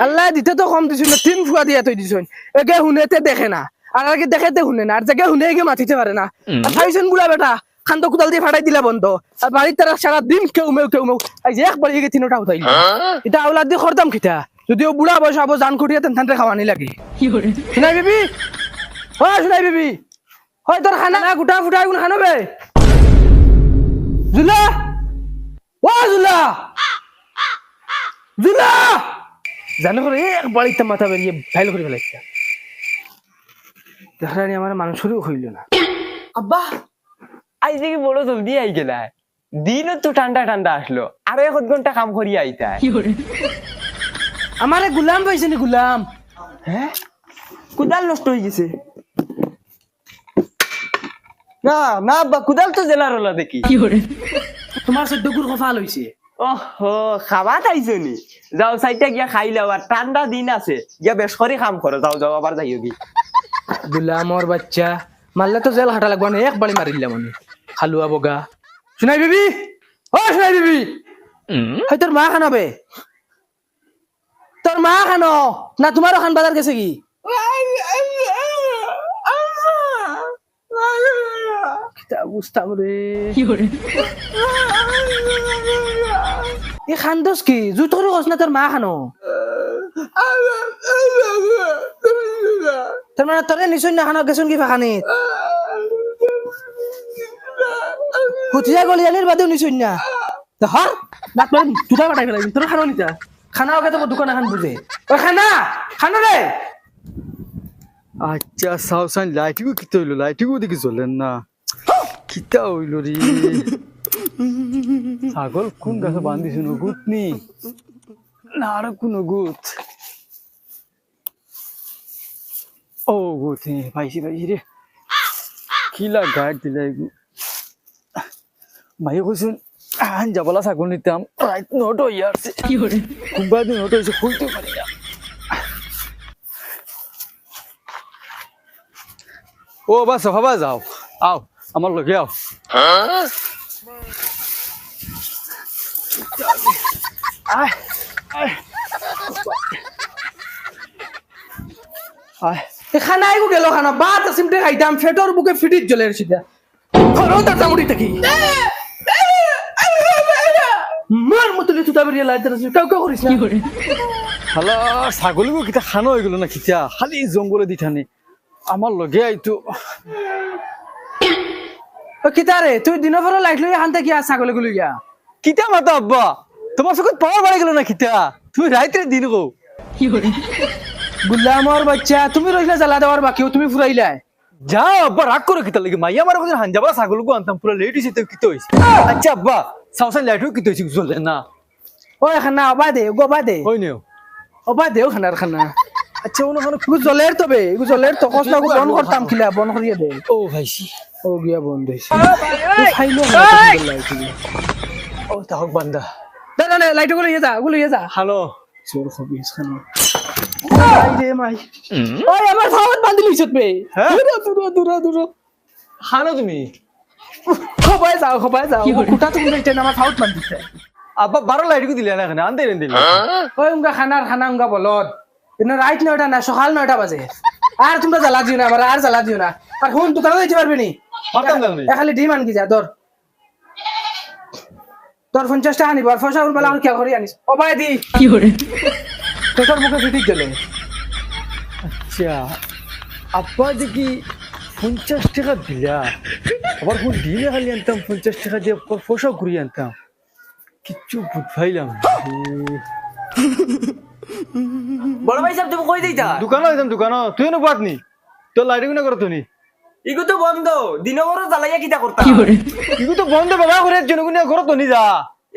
আল্লাহ দিতে তো কম দিছুন না, 3 ফুয়া দিয়া তৈ দিছুন। একে হুনেতে দেখে না, আর আগে দেখেতে হুনে না, আর জায়গা হুনে একে মাতিতে পারে না। আর খাইছেন বুড়া বেটা, খান্ত কুদাল দিয়ে ফাটাই দিলা বন্ধ। আর বাড়ির তারা সারা দিন কেউ মেউ আই যে একবার এগে তিনটা উঠাইল। এটা আওলাদ দিয়ে খরদাম খিতা, যদিও বুড়া বয়স আবো জান করিয়া তেন থানতে খাওয়ানি লাগে। শুনাই বিবি, ও শুনাই বিবি, হয় তোর খানা গুটা ফুটা কোন খানবে? জুলা, ও জুলা, জুলা জানো করে একবার ইত্যা মাথা বেরিয়ে ভাইল করে ফেলাইছে। দেখানি আমার মানুষেরও হইল না। আব্বা আজ দেখি বড় জলদি আই গেলা, দিনও তো ঠান্ডা ঠান্ডা আসলো, আরো 1 ঘন্টা কাম করি আইতা। আমারে গুলাম পাইছে নি? গুলাম হ্যাঁ, কুদাল নষ্ট হয়ে গেছে। না না আব্বা, কুদাল তো জেলার হলো দেখি। তোমার চোদ্দগুর কফাল হইছে। ওহো, খাবা খাইছো নি? যাও সাইডটা গিয়া খাই লাও, আর ঠান্ডা দিন আছে, গিয়া বেশ করে কাম করো। যাও যাও, আবার যাইও কি। গুলামর বাচ্চা মারলে তো জেল হাঁটা লাগবে না, একবারই মারিলাম আমি। খালুয়া বগা। শুনাই বিবি, ও শুনাই বিবি, হয় তোর মা খানাবে? তোর মা খানো না তোমারও খান বাজার গেছে কি? বুঝতাম রে এই খান্দোস কি জুই তোর কস না তোর মা খানো? তোর মানে তোরে নিশ্চয় না খানো গেছুন কি ফাঁকানিত? হুতিয়া গলিয়ালির বাদেও নিশ্চয় না হর না তোর দুটা বাটাই ফেলাই তোর খানো নিতা খানা ওকে তো দোকান এখন বুঝে ও খানা খানো রে। আচ্ছা সাউসান লাইটিগো কিতা হইলো? লাইটিগো দেখি জ্বলেন না, কিতা হইল রে? ছাগল কোন গাছে বান্ধিছে? নগুত নি না আর কোন গুত? ও গুত পাইছি পাইছি রে, কিলা গাড় দিলাই মাই কইছেন আন যাবলা ছাগল নিতাম, রাইট নোট হইয়া আসছে। কোনবা দিন নোট হয়েছে খুলতে পারি না। ও বাস সফা যাও, আও আমার লগে আও। আয় আয় আয়, খানা আইগো গেল খানা বাত সিমটে খাইতাম ফেটর বুকে ফিটিট জ্বলে সিধা খরো তার চামড়ি থাকি মার মতলে তুতা বেরিয়ে লাইতে রাখছিস কাউ কাউ করিস না। হালা ছাগলগো কিতা খানো হয়ে গেল না কিতা? খালি জঙ্গলে দি থানে আমার লগে আইতো। ও কিতারে তুই দিনের পরে লাইট লই হানতে কি ছাগলে গুলি গিয়া কিতা মাতা আব্বা, তোমার চোখত পাওয়ার বাড়ি গেল না কিতা? তুমি রাইতে দিন গো। গুলামর বাচ্চা তুমি রইলা জ্বালা দেওয়ার বাকিও তুমি ফুরাইলা। যাও আব্বা, রাগ করো কিতা লাগে? মাইয়া আমার কথা হাঞ্জাবা ছাগলগো আনতাম, পুরো লেট হইছে তো কিতা হইছে? আচ্ছা আব্বা সাউসান লাইটও কিতা হইছে জ্বলে না? ওই খানা অবা দে গোবা দে হই নিও অবা দেও খানার খানা। আচ্ছা ওনো খানো এগু জ্বলের তবে এগু জ্বলের তো কষ্ট বন করতাম খিলা বন করিয়ে দে। ও ভাইছি ও গিয়া বন্ধ হইছে খাইলো লাইট ও তাহক বান্দা না না না লাইট গুলো ইয়ে যা হানো চোর খবিস খানো আই রে মাই ওই আমার ফাওয়াত বান্ধি লইছত বে। হ্যাঁ? দূর হানো তুমি খবাই যাও কুটা তুমি যাইতে না আমার ফাওয়াত বান্ধিছে। আব্বা 12 লাইটগো দিলে না এখানে আনতে দিলে। ওই উনকা খানা উনকা বলদ ইনা রাইট 9টা না সকাল 9টা বাজে। আর তোমরা জ্বালা দিও না আমার, আর জ্বালা দিও না। আর হুন দোকানে যাইতে পারবে নি? পারতাম না আমি। খালি ডিম আনকি যা ধর 50 টাকা নিব আর ফসা উরবালা আর কি করি আনিস ও ভাই দি কি করে তোর মুখে ফিটিক গেলে। আচ্ছা আব্বা দেখি 50 টাকা দিলা, আবার কোন দিনে খালি আনতাম 50 টাকা দিয়ে পোশাক ঘুরিয়ে আনতাম, কিচ্ছু বুঝাইলাম। বড় ভাই সাহেব তুমি কই দিতা? দোকানে যাইতাম দোকানে, তুই না পাতনি তোর লাইটিং না করতো নি? ইগো তো বন্ধ, দিন বড় জ্বালাইয়া কিতা করতা? ইগু তো বন্ধ বাবা করে জনগুনিয়া করতো নি যা।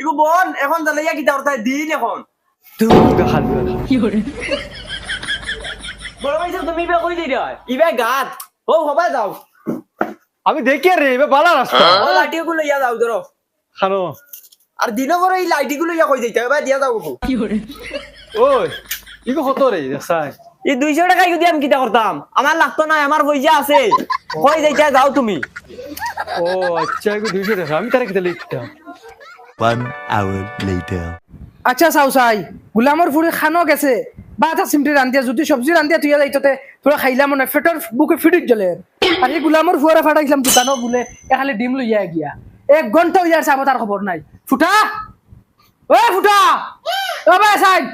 ইগো বন এখন জ্বালাইয়া কিতা করতা? দিন এখন তুই খালি বড় ভাই সাহেব তুমি ইবা কই দিরা? ইবা গাত ও হবা যাও। আমি দেখি রে এবার বালা রাস্তা ও লাঠিগুলো ইয়া যাও ধরো খানো। আর দিন বড় এই লাইটিগুলো ইয়া কই দিতা? এবার দিয়া যাও গো। ওই ইগু কত রে দেখাই? এই 200 টাকা যদি আমি কিতা করতাম? আমার লাগতো না, আমার পয়সা আছে। কই যাইতা যাও তুমি। ও আচ্ছা ইগু 200 টাকা আমি তারে কিতা লিখতাম। 1 hour later. আচ্ছা চাও চাই গুলামর ফুড়ি খানো গেছে বা এটা চিমটি রান্ধিয়া যদি সবজি রান্ধিয়া তুই যাইতে তোরা খাইলাম মনে ফেটর বুকে ফিটিত জ্বলে আর এই গুলামর ফুয়ারা ফাটাইছিলাম দোকানও বলে খালি ডিম লইয়া গিয়া 1 ঘন্টা হইয়া যাবো তার খবর নাই ফুটা ও ফুটা ও ভাই সাইড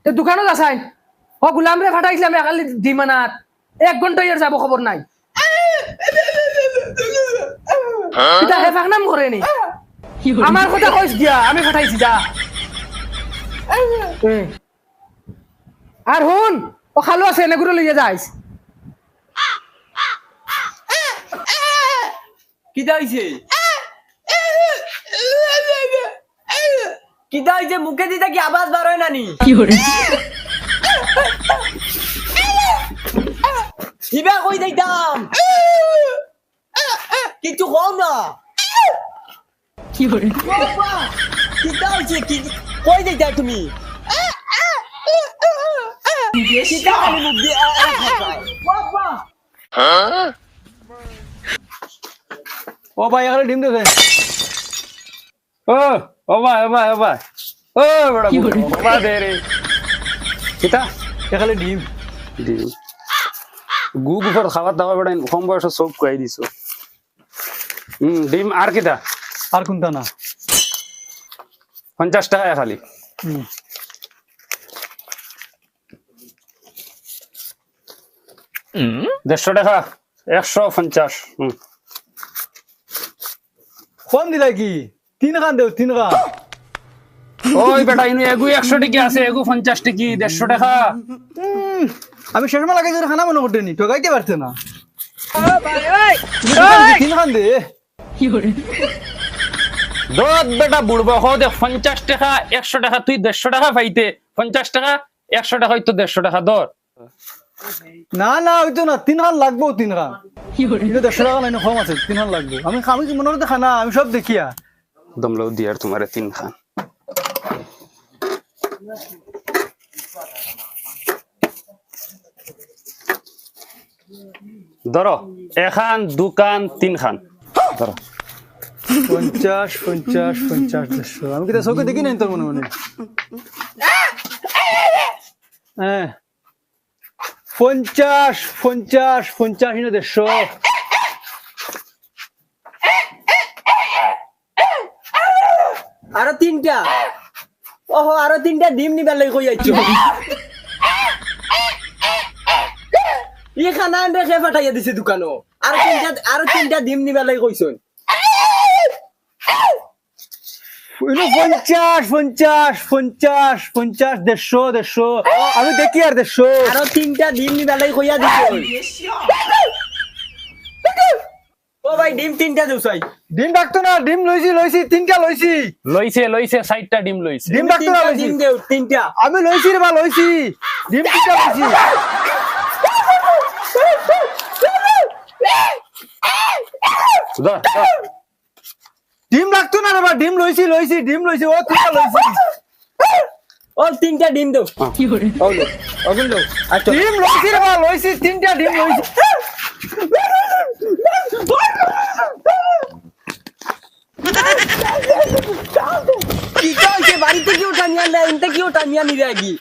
তে দোকানও যাসাই ও গুলাম রে ফাটাইছিলাম খালি ডিম আনাত 1 ঘন্টা হইয়া যাবো খবর নাই এটা হেফাক নাম করে নি আমার কথা কইস দিয়া আমি ফাটাইছি যা আর হুন ও খালো আছে এনে লইয়া যাইস কিতা হইছে কিতা হইছে মুখে দিতে কি আওয়াজ বার হয় নানি হিবা কই যাইতাম কিছু কও না বাবা, কিতা হইছে কি কই যাইতা তুমি কিতা খালি মুখ দিয়ে বাবা ও ভাই এখানে ডিম দেখে ও ভাই ও বড় বাবা দে রে কিতা এখানে ডিম ডিম গুগুফর খাবার দাবার বেড়াই কম বয়সে সব খুয়াই দিছো ডিম আর কিতা আর কোনটা না 50 টাকা খালি হুম। 150 টাকা 150 কম দিলা কি 3 খান দেও 3 খান ওই বেটা ইনু এগু 100 টাকা আছে এগু 50 টাকা 150 টাকা আমি শেষমা লাগাই ধরে খানা মনে করতে নি ঠকাইতে পারতে না 3 খান দে দত বেটা বুড়বা হো দে 50 টাকা 100 টাকা তুই 150 টাকা পাইতে 50 টাকা 100 টাকা হইতো 150 টাকা দর না না হইতো না 3 খান লাগবো 3 খান কিন্তু 100 টাকা লাইনে কম আছে 3 খান লাগবো আমি মনে করতে খানা আমি সব দেখিয়া দমলাও দিয়ার তোমারে 3 খান ধরো এখান দুকান 3 খান ধরো 50 100 আমি কিটা চোখে দেখি নাই তোর মনে মনে হ্যাঁ 50 ইনো 150 আরো 3টা ওহো আরো 3টা ডিম নিবার লাগি কই আইছো ই খানা রেখে পাঠাইয়া দিছে দোকানো আরো 3টা ডিম নিবার লাগি কইছন ইনো 50 150 আমি দেখি আর 150 আরো 3টা ডিম নিবার লাগি কইয়া দিছে ও ভাই ডিম 3টা দেউছাই ডিম ডাকতো না ডিম লইছি 3টা লইছি লইছে 60টা ডিম লইছে ডিম ডাকতো না লইছি ডিম দেও 3টা আমি লইছি রে বা লইছি ডিম 3টা লইছি ধর ডিম ডাকতো না রে বা ডিম লইছি ও 3টা লইছি ও 3টা ডিম দেও ওলো ওগুন দাও আচ্ছা ডিম লইছি রে বা লইছি 3টা ডিম লইছি কি কইছে বাড়িতে কি ওটা নিয়া না ইনতে কি ওটা নিয়া নিরে আগি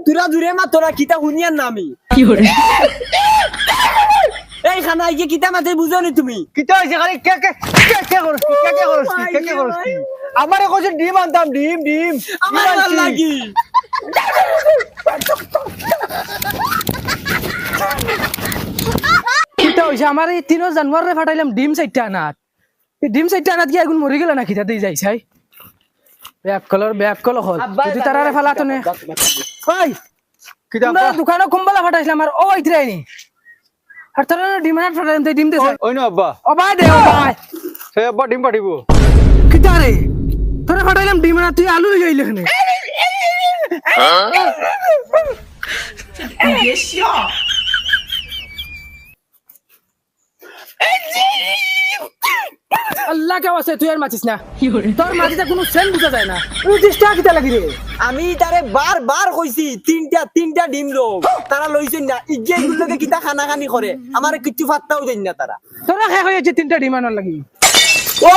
তুরা দূরে মা তোরা কিতা হুনিয়ার নামি এই খানা আইকে কিতা মাতে বুঝো নি তুমি কিটা হইছে খালি কে করছ কি আমারে কইছে ডিম আনতাম ডিম আমার ভাল লাগি কিটা হইছে আমার এই 3 জানুয়ারি রে ফাটাইলাম ডিম 4টা আনাত এই ডিম 4টা আনাত কি আগুন মরি গেল না কিটা দেই যাইছাই ব্যাক কল হল যদি তারারে ফালাতো নে ওই কিটা আমরা দোকানে কুম্বালা ফাটাইছিলাম আর ও আইতরাই নি আর তারা ডিম আনাত ফাটাইলাম তাই ডিম দেছে ওই না আব্বা ও ভাই দে ও ভাই সে আব্বা ডিম পাঠিব কিটা রে তোরা ফাটাইলাম ডিম আনাত তুই আলু লই আইলি এখানে আল্লাহ কে আছে তুই আর মাছিস না তোর মাটিতে কোনো সেন বুঝা যায় না 29 টাকা কিটা লাগি রে আমি তারে বার কইছি 3টা ডিম লো তারা লইছেন না ইজ্জে গুলোকে কিতা খানা খানি করে আমারে কিচ্ছু ফাত্তাও দেন না তারা তোরা খাই হয়েছে 3টা ডিম আনার লাগি ও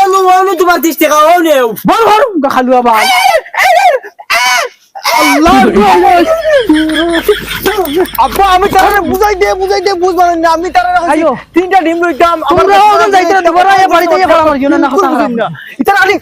তোমার 30 টাকা ও নেও বল বল খালুয়া ভাই আল্লাহ আব্বা আমি তারে বুঝাই দে বুঝবা না আমি তারে আইও। 3টা ডিম লইতাম তোমরা ওজন যাইতে না, তোমরা এ বাড়িতে এ ভাড়া মারিও না, না কথা খারাপ। ইতার আলি